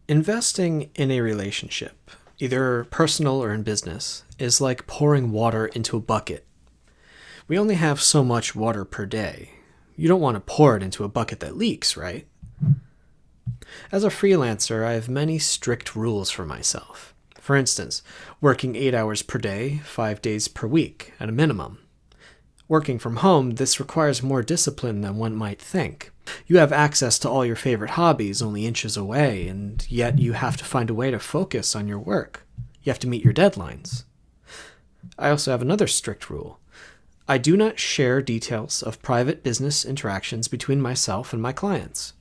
Investing in a relationship, either personal or in business, is like pouring water into a bucket. We only have so much water per day. You don't want to pour it into a bucket that leaks, right? As a freelancer, I have many strict rules for myself. For instance, working 8 hours per day, 5 days per week, at a minimum. Working from home, this requires more discipline than one might think. You have access to all your favorite hobbies only inches away, and yet you have to find a way to focus on your work. You have to meet your deadlines. I also have another strict rule. I do not share details of private business interactions between myself and my clients.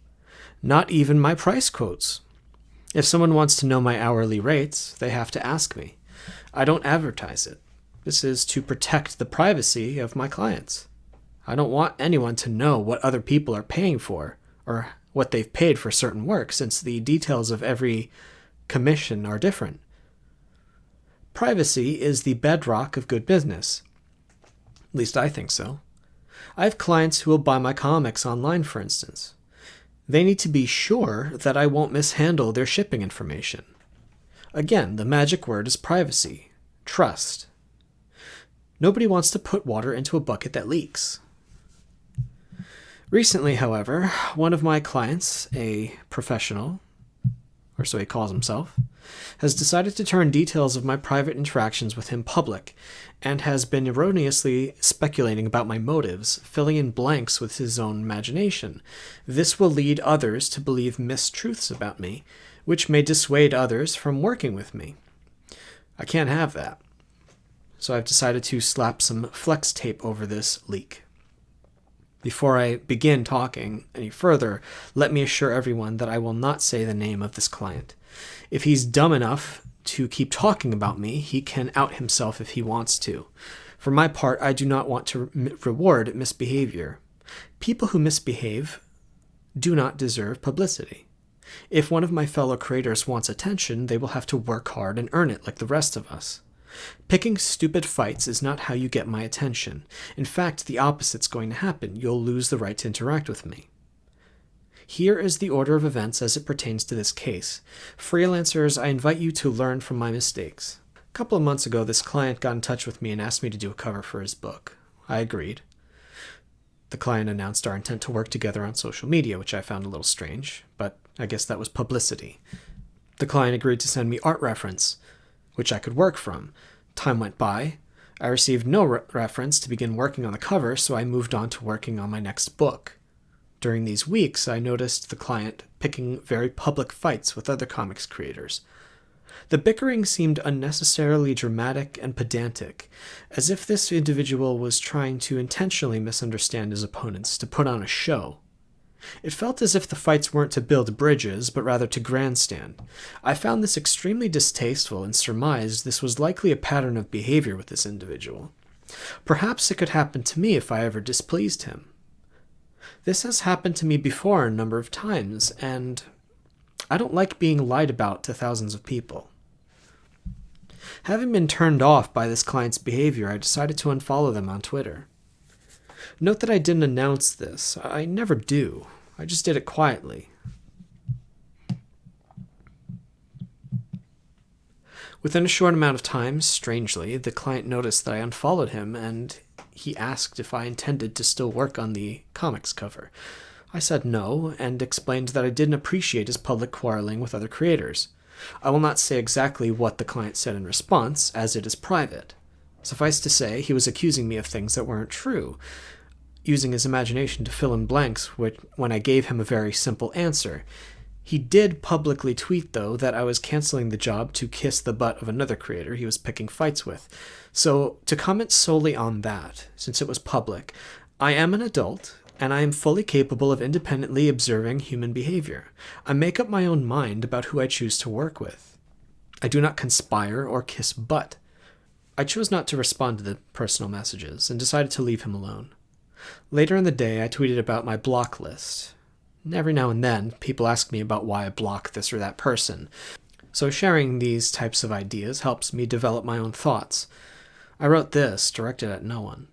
Not even my price quotes. If someone wants to know my hourly rates, they have to ask me. I don't advertise it. This is to protect the privacy of my clients. I don't want anyone to know what other people are paying for or what they've paid for certain work, since the details of every commission are different. Privacy is the bedrock of good business. At least I think so. I have clients who will buy my comics online, for instance. They need to be sure that I won't mishandle their shipping information. Again, the magic word is privacy, trust. Nobody wants to put water into a bucket that leaks. Recently, however, one of my clients, a professional, or so he calls himself, has decided to turn details of my private interactions with him public, and has been erroneously speculating about my motives, filling in blanks with his own imagination. This will lead others to believe mistruths about me, which may dissuade others from working with me. I can't have that. So I've decided to slap some flex tape over this leak. Before I begin talking any further, let me assure everyone that I will not say the name of this client. If he's dumb enough to keep talking about me, he can out himself if he wants to. For my part, I do not want to reward misbehavior. People who misbehave do not deserve publicity. If one of my fellow creators wants attention, they will have to work hard and earn it like the rest of us. Picking stupid fights is not how you get my attention. In fact, the opposite's going to happen. You'll lose the right to interact with me. Here is the order of events as it pertains to this case. Freelancers, I invite you to learn from my mistakes. A couple of months ago, this client got in touch with me and asked me to do a cover for his book. I agreed. The client announced our intent to work together on social media, which I found a little strange, but I guess that was publicity. The client agreed to send me art reference, which I could work from. Time went by. I received no reference to begin working on the cover, so I moved on to working on my next book. During these weeks, I noticed the client picking very public fights with other comics creators. The bickering seemed unnecessarily dramatic and pedantic, as if this individual was trying to intentionally misunderstand his opponents to put on a show. It felt as if the fights weren't to build bridges, but rather to grandstand. I found this extremely distasteful and surmised this was likely a pattern of behavior with this individual. Perhaps it could happen to me if I ever displeased him. This has happened to me before a number of times, and I don't like being lied about to thousands of people. Having been turned off by this client's behavior, I decided to unfollow them on Twitter. Note that I didn't announce this. I never do. I just did it quietly. Within a short amount of time, strangely, the client noticed that I unfollowed him, and he asked if I intended to still work on the comics cover. I said no, and explained that I didn't appreciate his public quarreling with other creators. I will not say exactly what the client said in response, as it is private. Suffice to say, he was accusing me of things that weren't true, using his imagination to fill in blanks when I gave him a very simple answer. He did publicly tweet, though, that I was canceling the job to kiss the butt of another creator he was picking fights with. So, to comment solely on that, since it was public, I am an adult, and I am fully capable of independently observing human behavior. I make up my own mind about who I choose to work with. I do not conspire or kiss butt. I chose not to respond to the personal messages, and decided to leave him alone. Later in the day, I tweeted about my block list. Every now and then, people ask me about why I block this or that person, so sharing these types of ideas helps me develop my own thoughts. I wrote this, directed at no one.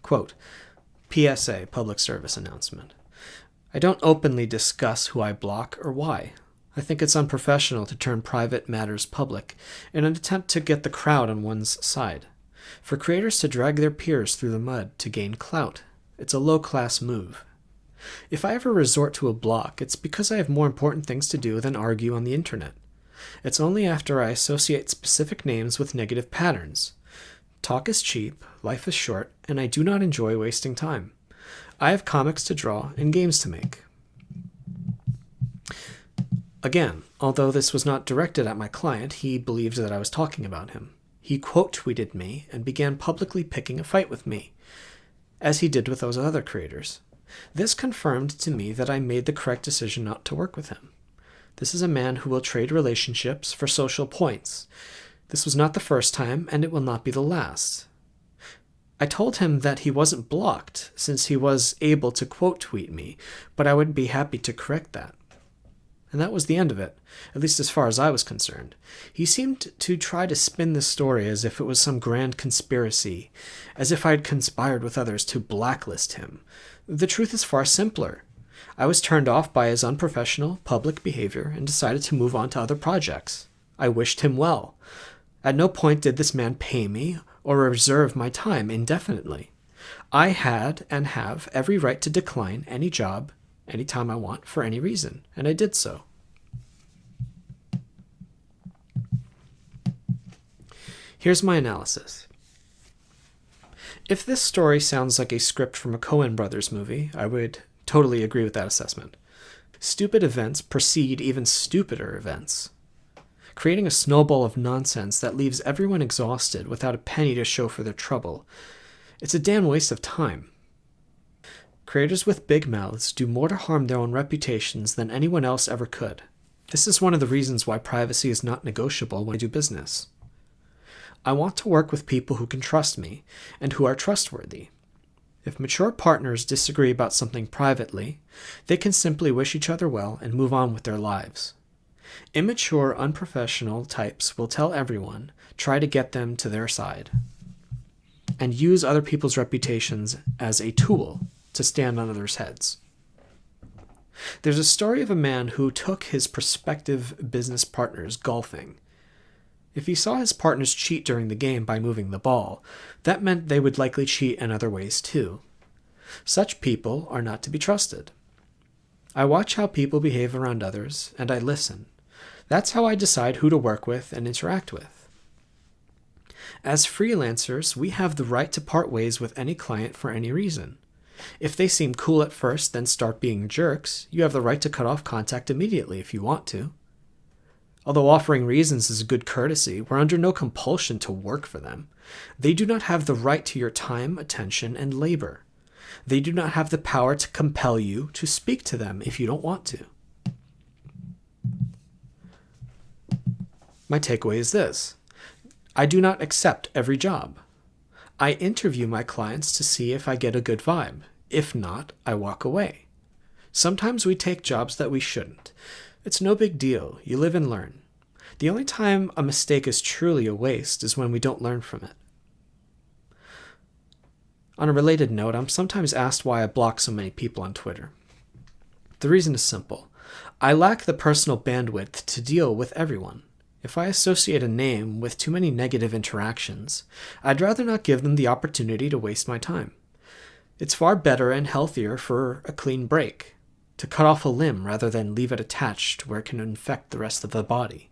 Quote, PSA, public service announcement. I don't openly discuss who I block or why. I think it's unprofessional to turn private matters public in an attempt to get the crowd on one's side. For creators to drag their peers through the mud to gain clout, it's a low-class move. If I ever resort to a block, it's because I have more important things to do than argue on the internet. It's only after I associate specific names with negative patterns. Talk is cheap, life is short, and I do not enjoy wasting time. I have comics to draw and games to make. Again, although this was not directed at my client, he believed that I was talking about him. He quote-tweeted me and began publicly picking a fight with me, as he did with those other creators. This confirmed to me that I made the correct decision not to work with him. This is a man who will trade relationships for social points. This was not the first time, and it will not be the last. I told him that he wasn't blocked, since he was able to quote-tweet me, but I would be happy to correct that. And that was the end of it, at least as far as I was concerned. He seemed to try to spin this story as if it was some grand conspiracy, as if I had conspired with others to blacklist him. The truth is far simpler. I was turned off by his unprofessional, public behavior and decided to move on to other projects. I wished him well. At no point did this man pay me or reserve my time indefinitely. I had and have every right to decline any job anytime I want for any reason, and I did so. Here's my analysis. If this story sounds like a script from a Coen Brothers movie, I would totally agree with that assessment. Stupid events precede even stupider events, creating a snowball of nonsense that leaves everyone exhausted without a penny to show for their trouble. It's a damn waste of time. Creators with big mouths do more to harm their own reputations than anyone else ever could. This is one of the reasons why privacy is not negotiable when I do business. I want to work with people who can trust me and who are trustworthy. If mature partners disagree about something privately, they can simply wish each other well and move on with their lives. Immature, unprofessional types will tell everyone, try to get them to their side, and use other people's reputations as a tool to stand on others' heads. There's a story of a man who took his prospective business partners golfing. If he saw his partners cheat during the game by moving the ball, that meant they would likely cheat in other ways too. Such people are not to be trusted. I watch how people behave around others, and I listen. That's how I decide who to work with and interact with. As freelancers, we have the right to part ways with any client for any reason. If they seem cool at first, then start being jerks, you have the right to cut off contact immediately if you want to. Although offering reasons is a good courtesy, we're under no compulsion to work for them. They do not have the right to your time, attention, and labor. They do not have the power to compel you to speak to them if you don't want to. My takeaway is this: I do not accept every job. I interview my clients to see if I get a good vibe. If not, I walk away. Sometimes we take jobs that we shouldn't. It's no big deal. You live and learn. The only time a mistake is truly a waste is when we don't learn from it. On a related note, I'm sometimes asked why I block so many people on Twitter. The reason is simple. I lack the personal bandwidth to deal with everyone. If I associate a name with too many negative interactions, I'd rather not give them the opportunity to waste my time. It's far better and healthier for a clean break, to cut off a limb rather than leave it attached where it can infect the rest of the body.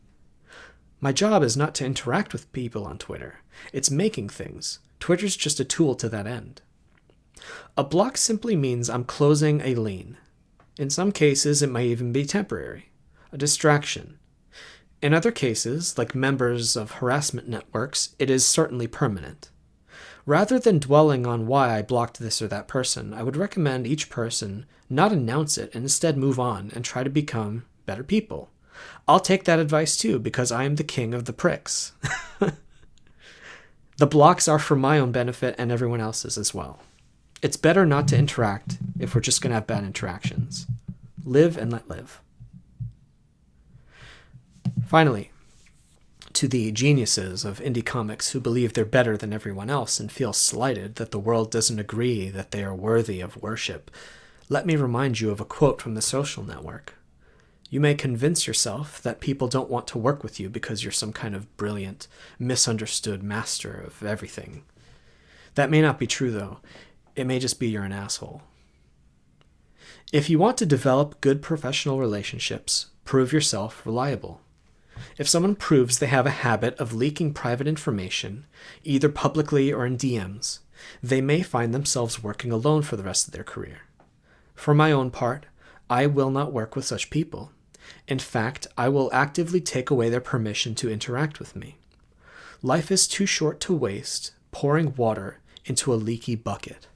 My job is not to interact with people on Twitter. It's making things. Twitter's just a tool to that end. A block simply means I'm closing a lane. In some cases, it might even be temporary, a distraction. In other cases, like members of harassment networks, it is certainly permanent. Rather than dwelling on why I blocked this or that person, I would recommend each person not announce it and instead move on and try to become better people. I'll take that advice too, because I am the king of the pricks. The blocks are for my own benefit and everyone else's as well. It's better not to interact if we're just going to have bad interactions. Live and let live. Finally, to the geniuses of indie comics who believe they're better than everyone else and feel slighted that the world doesn't agree that they are worthy of worship, let me remind you of a quote from The Social Network. You may convince yourself that people don't want to work with you because you're some kind of brilliant, misunderstood master of everything. That may not be true, though. It may just be you're an asshole. If you want to develop good professional relationships, prove yourself reliable. If someone proves they have a habit of leaking private information, either publicly or in DMs, they may find themselves working alone for the rest of their career. For my own part, I will not work with such people. In fact, I will actively take away their permission to interact with me. Life is too short to waste pouring water into a leaky bucket.